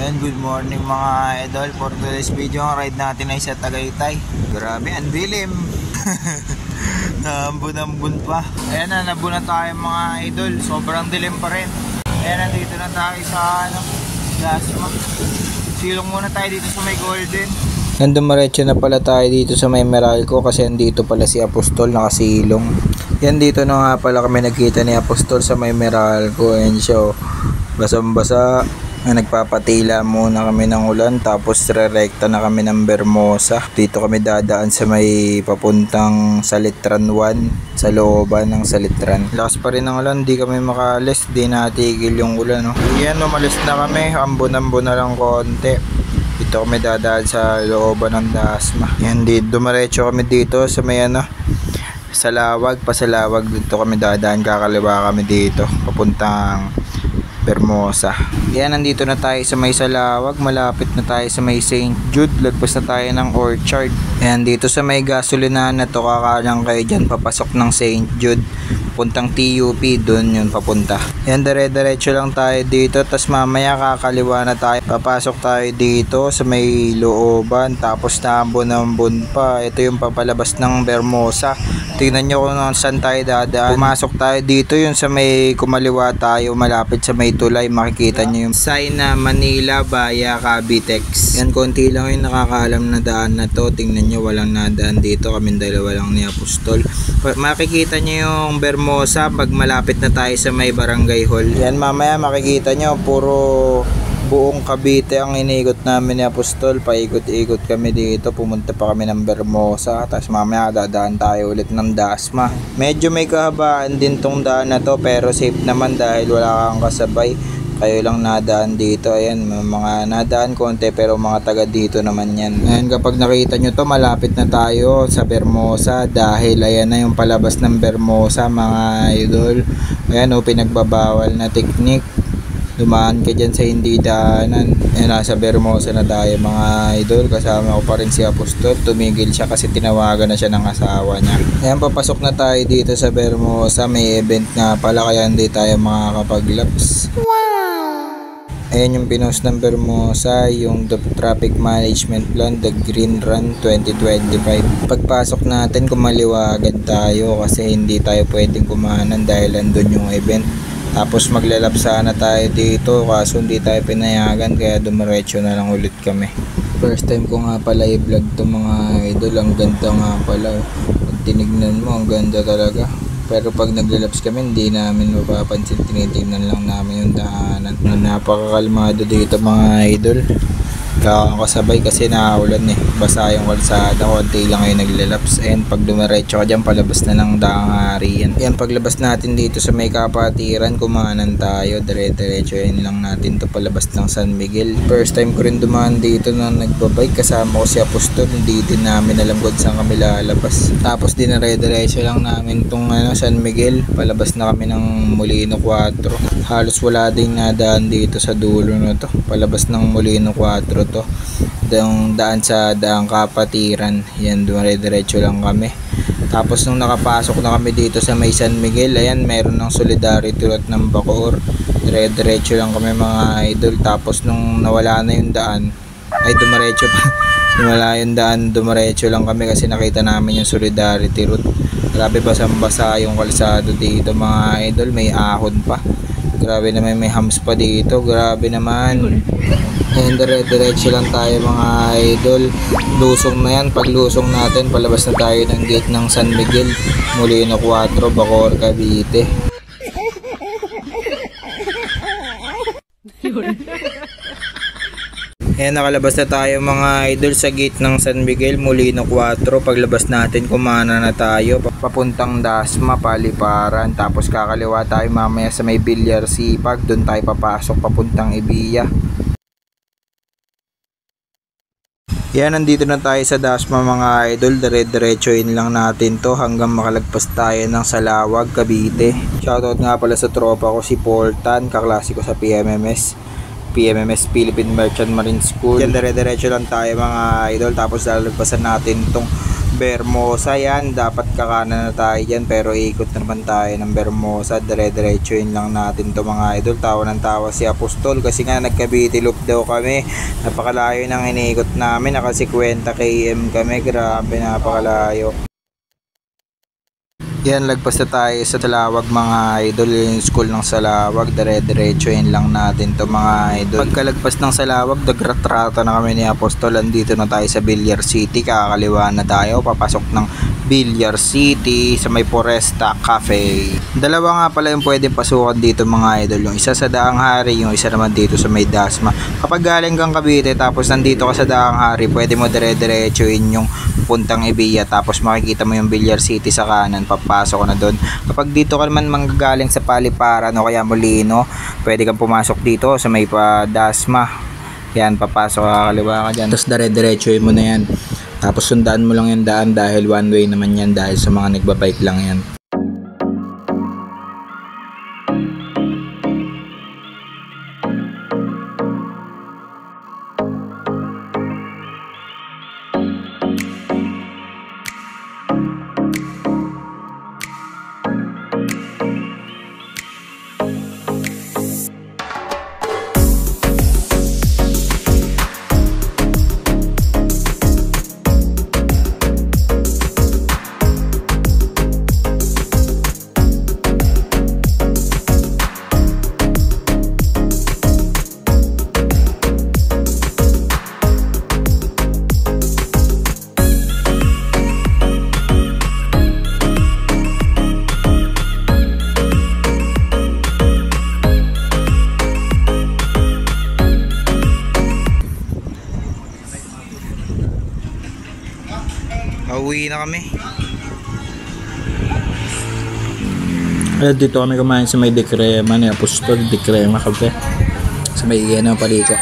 And good morning mga idol. For today's video, ang ride natin ay sa Tagaytay. Grabe, ang dilim. Naambun-ambun pa. Ayan na, nabuna tayo mga idol. Sobrang dilim pa rin. Ayan, nandito na tayo sa Dasma. Silong muna tayo dito sa may Golden. And dumiretso na pala tayo dito sa may Meralco kasi andito pala si Apostol nakasilong. Yan, dito na nga pala kami nagkita ni Apostol sa may Meralco. And so, basang-basa. Nagpapatila muna kami ng ulan, tapos rerekta na kami ng Bermosa. Dito kami dadaan sa may papuntang Salitran 1, sa looban ng Salitran. Lakas pa rin ng ulan, di kami makalis, di natigil yung ulan, no? Yan, umalis na kami, ambon-ambon na lang konti. Dito kami dadaan sa looban ng Dasma. Yan, dumiretso kami dito sa may Salawag, Pasalawag. Dito kami dadaan, kakaliwa kami dito papuntang Bermosa. Yan, nandito na tayo sa may Salawag. Malapit na tayo sa may St. Jude. Lagpas na tayo ng Orchard. Yan, dito sa may gasolinahan na to, kakalang kayo dyan papasok ng St. Jude. Puntang TUP, doon yun papunta. Yan, dire-diretso lang tayo dito. Tapos mamaya kakaliwa na tayo. Papasok tayo dito sa may looban. Tapos naambon-ambon pa. Ito yung papalabas ng Bermosa. Tingnan nyo kung saan tayo dadaan. Pumasok tayo dito, yun sa may kumaliwa tayo, malapit sa may tulay. Makikita nyo yung sign na Manila via Cavitex. Yan, konti lang yung nakakaalam na daan na to. Tingnan nyo, walang nadaan dito. Kaming dalawa lang ni Apostol. Makikita nyo yung Bermosa pag malapit na tayo sa may Barangay Hall. Yan, mamaya makikita nyo, puro buong Cavite ang iniikot namin ni Apostol. Paikot-ikot kami dito, pumunta pa kami ng Bermosa, tapos mamaya dadaan tayo ulit ng Dasma. Medyo may kahabaan din tong daan na to, pero safe naman dahil wala kang kasabay, kayo lang nadaan dito. Ayan, mga nadaan konti pero mga taga dito naman yan. Ayan, kapag nakita nyo to, malapit na tayo sa Bermosa dahil ayan na yung palabas ng Bermosa mga idol. Ayan o, pinagbabawal na teknik. Dumaan ka dyan sa hindi daanan. Eh, nasa Bermosa na tayo mga idol. Kasama ko pa rin si Apostol. Tumigil siya kasi tinawagan na siya ng asawa niya. Ayan, papasok na tayo dito sa Bermosa. May event nga pala kaya hindi tayo makakapag-laps. Wow! Ayan yung pinost ng Bermosa, yung The Traffic Management Plan, The Green Run 2025. Pagpasok natin, kumaliwagan tayo kasi hindi tayo pwedeng kumanan dahil andun yung event. Tapos maglalap sana tayo dito kaso hindi tayo pinayagan kaya dumiretso na lang ulit kami. First time ko nga pala i-vlog to mga idol. Ang ganda nga pala. Pag tinignan mo, ang ganda talaga. Pero pag naglalaps kami, hindi namin mapapansin. Tinitignan lang namin yung daanan. Napakakalmado dito mga idol. Kaya kasabay kasi nakaulan eh. Basa yung kalsada, konti lang kayo naglalaps. And pag dumiretso ka dyan, palabas na ng Dangari yan. Yan, paglabas natin dito sa may Kapatiran, kumanan tayo. Dire-diretso yan lang natin to palabas ng San Miguel. First time ko rin dumaan dito na nagbabike. Kasama ko si Apostol. Hindi din namin alam kung saan kami lalabas. Tapos dinire-diretso lang namin tong San Miguel. Palabas na kami ng Molino 4. Halos wala ding nadaan dito sa dulo na to. Palabas ng Molino 4 to. Yung daan sa daang Kapatiran. Yan, dire-diretso lang kami. Tapos nung nakapasok na kami dito sa may San Miguel, ayan, meron ng Solidarity Lot ng Bacoor. Dire-diretso lang kami mga idol. Tapos nung nawala na yung daan, ay dumiretso pa. Wala yung daan, dumiretso lang kami kasi nakita namin yung Solidarity Route. Grabe, basang-basa yung kalsado dito mga idol. May ahon pa. Grabe naman, may hams pa dito. Grabe naman. And dire-diretso lang tayo mga idol. Lusong na yan. Pag lusong natin, palabas na tayo ng gate ng San Miguel, Molino 4, Bacoor, Cavite. Ayan, nakalabas na tayo mga idol sa gate ng San Miguel, Molino 4. Paglabas natin, kumana na tayo papuntang Dasma, Paliparan. Tapos kakaliwa tayo mamaya sa may Bilyar Sipag. Doon tayo papasok papuntang Ibiya. Yan, nandito na tayo sa Dasma mga idol. Dire-diretsoin lang natin to hanggang makalagpas tayo ng Salawag, Cavite. Shoutout nga pala sa tropa ko si Portan, kaklase ko sa PMMS, Philippine Merchant Marine School. Yan, dire-diretso lang tayo mga idol. Tapos lalagpasan natin tong Bermosa yan, dapat kakanan na tayo dyan, pero ikot naman tayo ng Bermosa. Dire-diretsuin lang natin to mga idol. Tawa ng tawa si Apostol kasi nga nagka-BT loop daw kami. Napakalayo ng iniikot namin, naka 50 km kami, grabe, napakalayo. Yan, lagpas na tayo sa Salawag mga idol, yung school ng Salawag. Dire-diretsuin lang natin to mga idol. Pagkalagpas ng Salawag, nagratrata na kami ni Apostol. Andito na tayo sa Villar City, kakaliwa na tayo, papasok ng Villar City sa may Foresta Cafe. Dalawa nga pala yung pwedeng pasukan dito mga idol, yung isa sa Daang Hari, yung isa naman dito sa may Dasma. Kapag galing kang Cavite tapos nandito ka sa Daang Hari, pwede mo dire-diretsuin yung puntang Ibiya, tapos makikita mo yung Villar City sa kanan, papasok ka na doon. Kapag dito ka naman manggagaling sa Paliparan o kaya Molino, pwede kang pumasok dito sa may Dasma. Yan, papasok ka, kaliwa ka dyan, tapos dire-diretsuin mo na yan. Tapos sundaan mo lang yung daan dahil one way naman yan, dahil sa mga nagbabike lang yan. Uwi na kami. Dito kami kumain sa may Dikrema ni Apostol, Dikrema Cafe. Sa may Iyan ng Paliko.